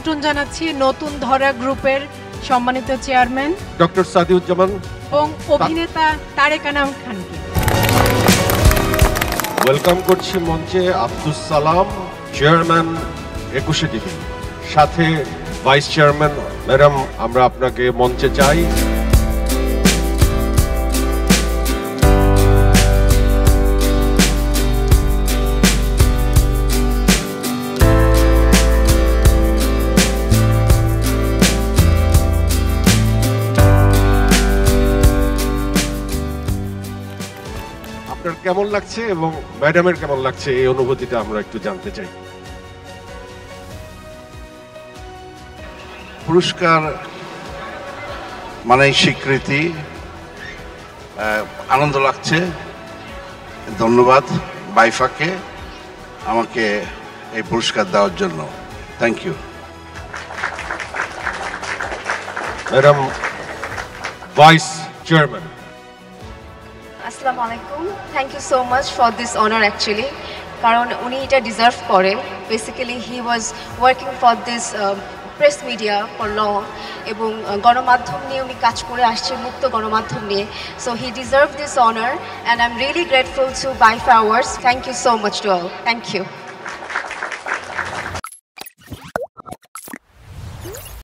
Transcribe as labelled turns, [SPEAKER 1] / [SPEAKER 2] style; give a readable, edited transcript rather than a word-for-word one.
[SPEAKER 1] আমন্ত্রণ জানাচ্ছি নতুন ধরা গ্রুপের সম্মানিত চেয়ারম্যান
[SPEAKER 2] ডক্টর সাদিউজ্জামান
[SPEAKER 1] এবং অভিনেতা তারেক আনাম খানকে।
[SPEAKER 2] ওয়েলকাম করছি মঞ্চে আব্দুস সালাম, চেয়ারম্যান 21 টিভি, সাথে ভাইস চেয়ারম্যান। ম্যাডাম, আমরা আপনাকে মঞ্চে চাই। আপনার কেমন লাগছে এবং ম্যাডামের কেমন লাগছে এই অনুভূতিটা আমরা একটু জানতে চাই।
[SPEAKER 3] পুরস্কার মানে স্বীকৃতি, আনন্দ লাগছে। ধন্যবাদ বাইফাকে আমাকে এই পুরস্কার দেওয়ার জন্য। Thank you
[SPEAKER 2] madam, vice chairman.
[SPEAKER 4] আসসালামু আলাইকুম। Thank you so much for this honour actually, কারণ উনি এটা ডিজার্ভ করে। Basically he was working for this press media for long, এবং গণমাধ্যম নিয়ে উনি কাজ করে আসছে, মুক্ত গণমাধ্যম নিয়ে। So he deserve this honour and I am really grateful to BIFA awards. Thank you so much to all. Thank you.